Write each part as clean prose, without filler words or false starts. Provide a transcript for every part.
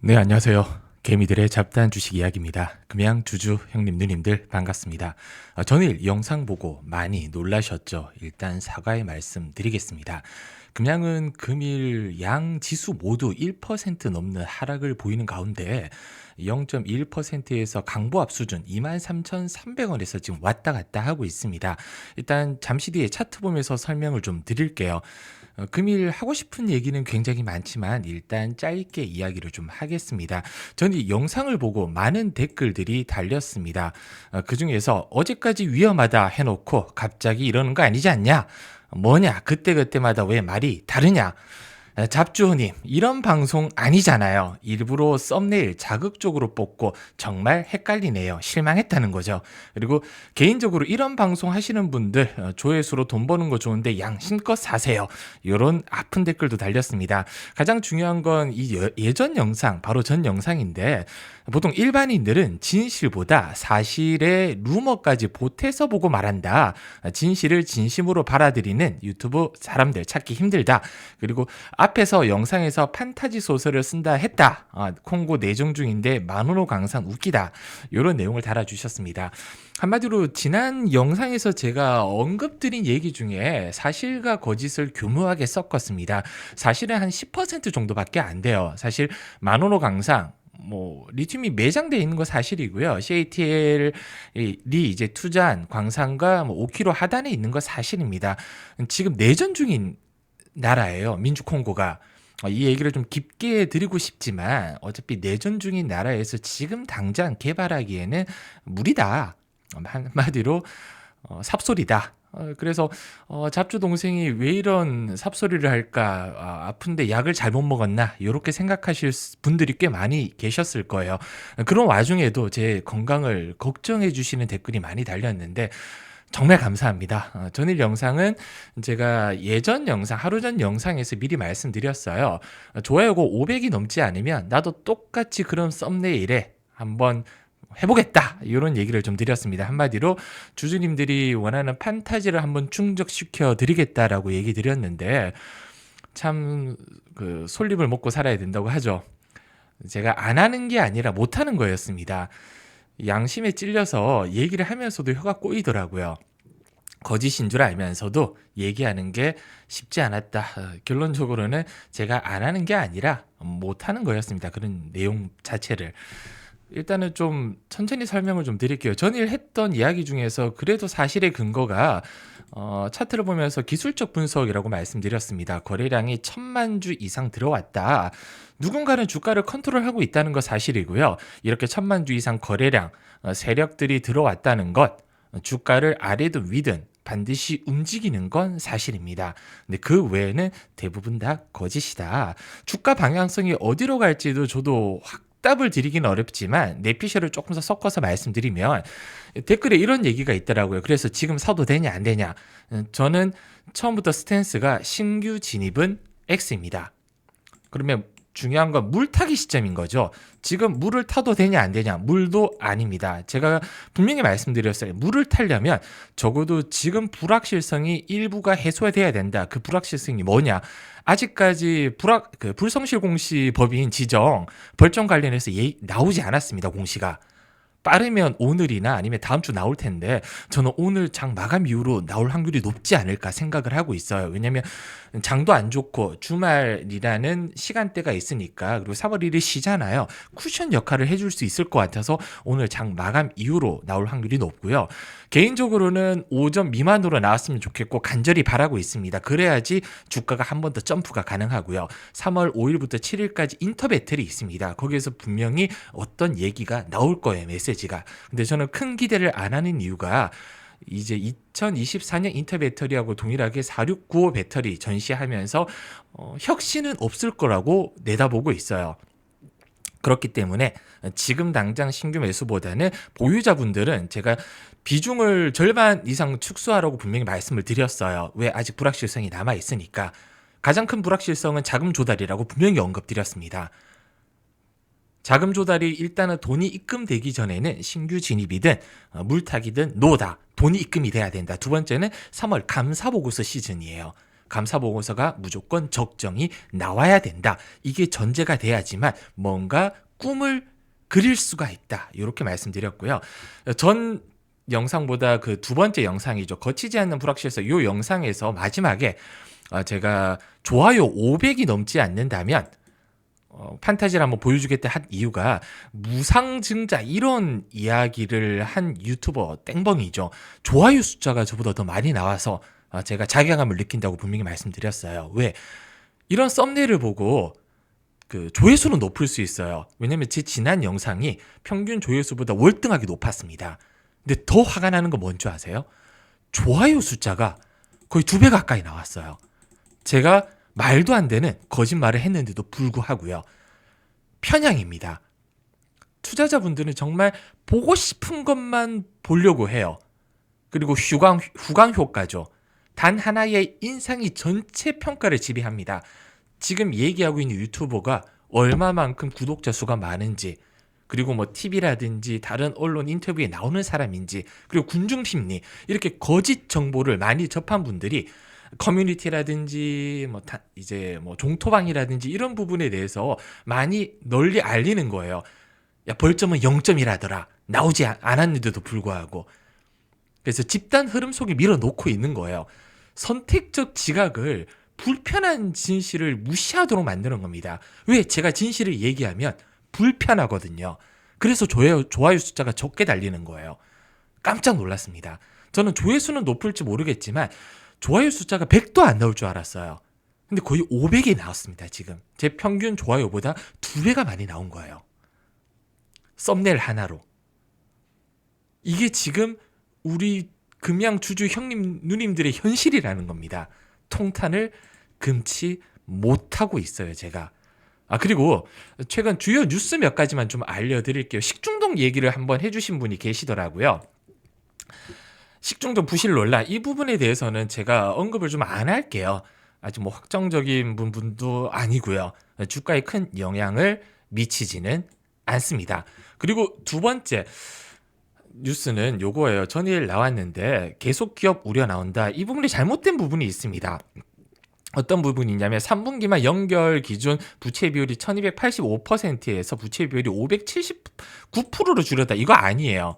네, 안녕하세요. 개미들의 잡다한 주식 이야기입니다. 금양 주주 형님 누님들 반갑습니다. 전일 영상 보고 많이 놀라셨죠? 일단 사과의 말씀 드리겠습니다. 금양은 금일 양 지수 모두 1% 넘는 하락을 보이는 가운데 0.1%에서 강보합 수준 23,300원에서 지금 왔다 갔다 하고 있습니다. 일단 잠시 뒤에 차트 보면서 설명을 좀 드릴게요. 금일 하고 싶은 얘기는 굉장히 많지만 일단 짧게 이야기를 좀 하겠습니다. 저는 이 영상을 보고 많은 댓글들이 달렸습니다. 그중에서 어제까지 위험하다 해놓고 갑자기 이러는 거 아니지 않냐? 뭐냐? 그때그때마다 왜 말이 다르냐? 잡주호님, 이런 방송 아니잖아요. 일부러 썸네일 자극적으로 뽑고 정말 헷갈리네요. 실망했다는 거죠. 그리고 개인적으로 이런 방송 하시는 분들 조회수로 돈 버는 거 좋은데 양심껏 사세요. 이런 아픈 댓글도 달렸습니다. 가장 중요한 건 이 예전 영상, 바로 전 영상인데 보통 일반인들은 진실보다 사실의 루머까지 보태서 보고 말한다. 진실을 진심으로 받아들이는 유튜브 사람들 찾기 힘들다. 그리고 앞에서 영상에서 판타지 소설을 쓴다 했다. 콩고 내정 중인데 만원호 강산 웃기다. 이런 내용을 달아주셨습니다. 한마디로 지난 영상에서 제가 언급드린 얘기 중에 사실과 거짓을 교묘하게 섞었습니다. 사실은 한 10% 정도밖에 안 돼요. 사실 만원호 강상 리튬이 매장되어 있는 거 사실이고요. CATL이 이제 투자한 광산과 5km 하단에 있는 거 사실입니다. 지금 내전 중인 나라예요. 민주콩고가. 이 얘기를 좀 깊게 드리고 싶지만 어차피 내전 중인 나라에서 지금 당장 개발하기에는 무리다. 한마디로 삽소리다. 그래서 잡주 동생이 왜 이런 삽소리를 할까, 아픈데 약을 잘못 먹었나, 이렇게 생각하실 분들이 꽤 많이 계셨을 거예요. 그런 와중에도 제 건강을 걱정해 주시는 댓글이 많이 달렸는데 정말 감사합니다. 전일 영상은 제가 예전 영상, 하루 전 영상에서 미리 말씀드렸어요. 좋아요가 500이 넘지 않으면 나도 똑같이 그런 썸네일에 한번 해보겠다, 이런 얘기를 좀 드렸습니다. 한마디로 주주님들이 원하는 판타지를 한번 충족시켜 드리겠다라고 얘기 드렸는데 참 그 솔잎을 먹고 살아야 된다고 하죠. 제가 안 하는 게 아니라 못 하는 거였습니다. 양심에 찔려서 얘기를 하면서도 혀가 꼬이더라고요. 거짓인 줄 알면서도 얘기하는 게 쉽지 않았다. 결론적으로는 제가 안 하는 게 아니라 못 하는 거였습니다. 그런 내용 자체를. 일단은 좀 천천히 설명을 좀 드릴게요. 전일 했던 이야기 중에서 그래도 사실의 근거가 차트를 보면서 기술적 분석이라고 말씀드렸습니다. 거래량이 1,000만 주 이상 들어왔다. 누군가는 주가를 컨트롤하고 있다는 거 사실이고요. 이렇게 1,000만 주 이상 거래량, 세력들이 들어왔다는 것, 주가를 아래든 위든 반드시 움직이는 건 사실입니다. 근데 그 외에는 대부분 다 거짓이다. 주가 방향성이 어디로 갈지도 저도 답을 드리기는 어렵지만 내피셜을 조금 더 섞어서 말씀드리면 댓글에 이런 얘기가 있더라고요. 그래서 지금 사도 되냐 안 되냐. 저는 처음부터 스탠스가 신규 진입은 X입니다. 그러면 중요한 건 물타기 시점인 거죠. 지금 물을 타도 되냐 안 되냐. 물도 아닙니다. 제가 분명히 말씀드렸어요. 물을 타려면 적어도 지금 불확실성이 일부가 해소돼야 된다. 그 불확실성이 뭐냐. 아직까지 불성실 공시 법인 지정 벌점 관련해서 나오지 않았습니다. 공시가. 빠르면 오늘이나 아니면 다음 주 나올 텐데 저는 오늘 장 마감 이후로 나올 확률이 높지 않을까 생각을 하고 있어요. 왜냐면 장도 안 좋고 주말이라는 시간대가 있으니까, 그리고 3월 1일 쉬잖아요. 쿠션 역할을 해줄 수 있을 것 같아서 오늘 장 마감 이후로 나올 확률이 높고요. 개인적으로는 5점 미만으로 나왔으면 좋겠고 간절히 바라고 있습니다. 그래야지 주가가 한 번 더 점프가 가능하고요. 3월 5일부터 7일까지 인터배틀이 있습니다. 거기에서 분명히 어떤 얘기가 나올 거예요. 메시지가. 근데 저는 큰 기대를 안 하는 이유가 이제 2024년 인터 배터리하고 동일하게 4695 배터리 전시하면서 혁신은 없을 거라고 내다보고 있어요. 그렇기 때문에 지금 당장 신규 매수보다는 보유자분들은 제가 비중을 절반 이상 축소하라고 분명히 말씀을 드렸어요. 왜? 아직 불확실성이 남아있으니까. 가장 큰 불확실성은 자금 조달이라고 분명히 언급드렸습니다. 자금 조달이 일단은 돈이 입금되기 전에는 신규 진입이든 물타기든 노다. 돈이 입금이 돼야 된다. 두 번째는 3월 감사보고서 시즌이에요. 감사 보고서가 무조건 적정이 나와야 된다. 이게 전제가 돼야지만 뭔가 꿈을 그릴 수가 있다. 이렇게 말씀드렸고요. 전 영상보다 그 두 번째 영상이죠. 거치지 않는 불확실성. 이 영상에서 마지막에 제가 좋아요 500이 넘지 않는다면 판타지를 한번 보여주겠다 한 이유가 무상증자 이런 이야기를 한 유튜버 땡벙이죠. 좋아요 숫자가 저보다 더 많이 나와서 제가 자괴감을 느낀다고 분명히 말씀드렸어요. 왜? 이런 썸네일을 보고 그 조회수는 높을 수 있어요. 왜냐면 제 지난 영상이 평균 조회수보다 월등하게 높았습니다. 근데 더 화가 나는 건 뭔지 아세요? 좋아요 숫자가 거의 2배 가까이 나왔어요. 제가 말도 안 되는 거짓말을 했는데도 불구하고요. 편향입니다. 투자자분들은 정말 보고 싶은 것만 보려고 해요. 그리고 후광 효과죠. 단 하나의 인상이 전체 평가를 지배합니다. 지금 얘기하고 있는 유튜버가 얼마만큼 구독자 수가 많은지, 그리고 뭐 TV라든지 다른 언론 인터뷰에 나오는 사람인지, 그리고 군중심리, 이렇게 거짓 정보를 많이 접한 분들이 커뮤니티라든지 이제 종토방이라든지 이런 부분에 대해서 많이 널리 알리는 거예요. 야, 벌점은 0점이라더라. 나오지 않았는데도 불구하고. 그래서 집단 흐름 속에 밀어놓고 있는 거예요. 선택적 지각을 불편한 진실을 무시하도록 만드는 겁니다. 왜? 제가 진실을 얘기하면 불편하거든요. 그래서 좋아요 숫자가 적게 달리는 거예요. 깜짝 놀랐습니다. 저는 조회수는 높을지 모르겠지만 좋아요 숫자가 100도 안 나올 줄 알았어요. 근데 거의 500이 나왔습니다. 지금 제 평균 좋아요보다 2배가 많이 나온 거예요. 썸네일 하나로. 이게 지금 우리 금양주주 형님 누님들의 현실이라는 겁니다. 통탄을 금치 못하고 있어요, 제가. 그리고 최근 주요 뉴스 몇 가지만 좀 알려드릴게요. 식중독 얘기를 한번 해주신 분이 계시더라고요. 식중독 부실 논란, 이 부분에 대해서는 제가 언급을 좀 안 할게요. 아직 뭐 확정적인 부분도 아니고요. 주가에 큰 영향을 미치지는 않습니다. 그리고 두 번째 뉴스는 요거예요. 전일 나왔는데 계속 기업 우려 나온다. 이 부분이 잘못된 부분이 있습니다. 어떤 부분이냐면 3분기만 연결 기준 부채 비율이 1285%에서 부채 비율이 579%로 줄였다. 이거 아니에요.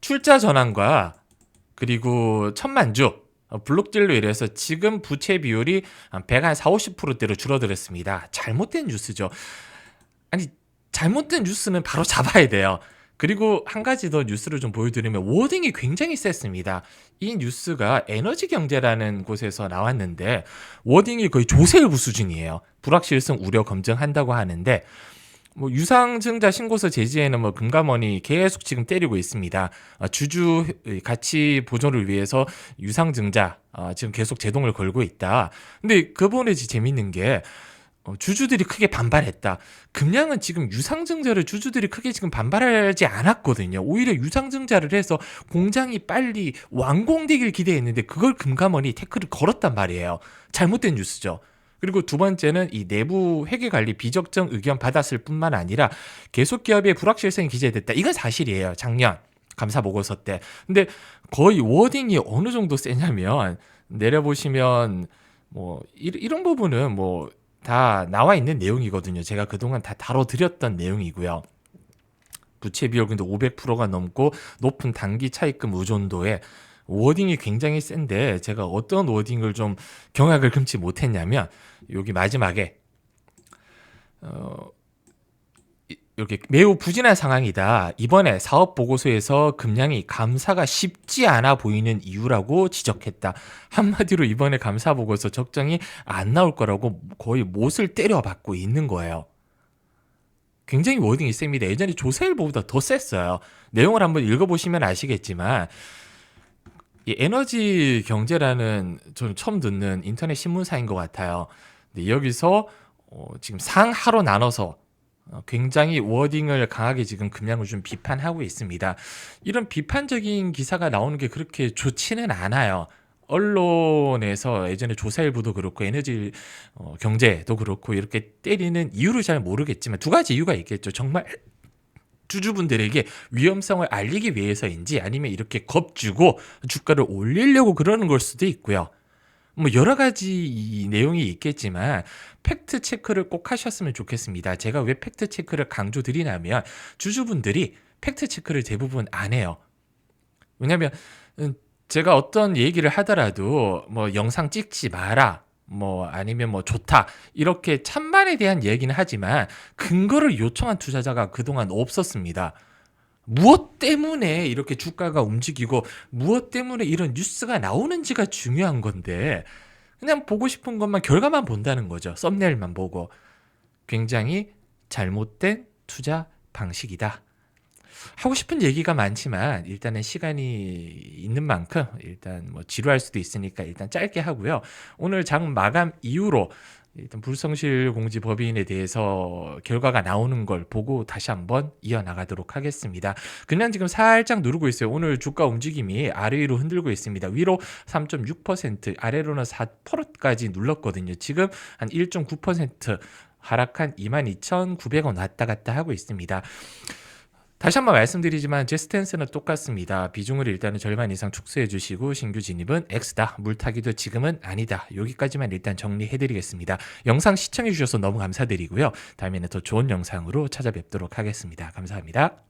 출자 전환과 그리고 천만주 블록딜로 이래서 지금 부채 비율이 140~50%대로 줄어들었습니다. 잘못된 뉴스죠. 아니, 잘못된 뉴스는 바로 잡아야 돼요. 그리고 한 가지 더 뉴스를 좀 보여드리면 워딩이 굉장히 셌습니다. 이 뉴스가 에너지경제라는 곳에서 나왔는데 워딩이 거의 조세일부 수준이에요. 불확실성 우려 검증한다고 하는데 뭐 유상증자 신고서 제지에는 뭐 금감원이 계속 지금 때리고 있습니다. 주주 가치 보존을 위해서 유상증자 지금 계속 제동을 걸고 있다. 근데 그 부분에 재밌는 게 주주들이 크게 반발했다. 금양은 지금 유상증자를 주주들이 크게 지금 반발하지 않았거든요. 오히려 유상증자를 해서 공장이 빨리 완공되길 기대했는데 그걸 금감원이 태클을 걸었단 말이에요. 잘못된 뉴스죠. 그리고 두 번째는 이 내부 회계관리 비적정 의견 받았을 뿐만 아니라 계속 기업의 불확실성이 기재됐다. 이건 사실이에요. 작년 감사보고서 때. 근데 거의 워딩이 어느 정도 세냐면 내려보시면 뭐 이런 부분은 뭐 다 나와 있는 내용이거든요. 제가 그동안 다 다뤄드렸던 내용이고요. 부채 비율 근데 500%가 넘고 높은 단기 차입금 의존도에 워딩이 굉장히 센데 제가 어떤 워딩을 좀 경악을 금치 못했냐면 여기 마지막에 이렇게 매우 부진한 상황이다. 이번에 사업 보고서에서 금양이 감사가 쉽지 않아 보이는 이유라고 지적했다. 한마디로 이번에 감사 보고서 적정이 안 나올 거라고 거의 못을 때려박고 있는 거예요. 굉장히 워딩이 셉니다. 예전에 조세일보보다 더 셌어요. 내용을 한번 읽어보시면 아시겠지만 이 에너지 경제라는 저는 처음 듣는 인터넷 신문사인 것 같아요. 근데 여기서 지금 상하로 나눠서 굉장히 워딩을 강하게 지금 금양을 좀 비판하고 있습니다. 이런 비판적인 기사가 나오는 게 그렇게 좋지는 않아요. 언론에서 예전에 조사일보도 그렇고 에너지 경제도 그렇고 이렇게 때리는 이유를 잘 모르겠지만 두 가지 이유가 있겠죠. 정말 주주분들에게 위험성을 알리기 위해서인지 아니면 이렇게 겁주고 주가를 올리려고 그러는 걸 수도 있고요. 뭐 여러 가지 이 내용이 있겠지만 팩트 체크를 꼭 하셨으면 좋겠습니다. 제가 왜 팩트 체크를 강조드리냐면 주주분들이 팩트 체크를 대부분 안 해요. 왜냐면 제가 어떤 얘기를 하더라도 뭐 "영상 찍지 마라." 뭐 아니면 뭐 "좋다." 이렇게 찬반에 대한 얘기는 하지만 근거를 요청한 투자자가 그동안 없었습니다. 무엇 때문에 이렇게 주가가 움직이고 무엇 때문에 이런 뉴스가 나오는지가 중요한 건데 그냥 보고 싶은 것만 결과만 본다는 거죠. 썸네일만 보고. 굉장히 잘못된 투자 방식이다. 하고 싶은 얘기가 많지만 일단은 시간이 있는 만큼 일단 뭐 지루할 수도 있으니까 일단 짧게 하고요. 오늘 장 마감 이후로 일단 불성실 공지 법인에 대해서 결과가 나오는 걸 보고 다시 한번 이어나가도록 하겠습니다. 그냥 지금 살짝 누르고 있어요. 오늘 주가 움직임이 아래 위로 흔들고 있습니다. 위로 3.6%, 아래로는 4%까지 눌렀거든요. 지금 한 1.9% 하락한 22,900원 왔다 갔다 하고 있습니다. 다시 한번 말씀드리지만 제 스탠스는 똑같습니다. 비중을 일단은 절반 이상 축소해 주시고 신규 진입은 X다. 물타기도 지금은 아니다. 여기까지만 일단 정리해 드리겠습니다. 영상 시청해 주셔서 너무 감사드리고요. 다음에는 더 좋은 영상으로 찾아뵙도록 하겠습니다. 감사합니다.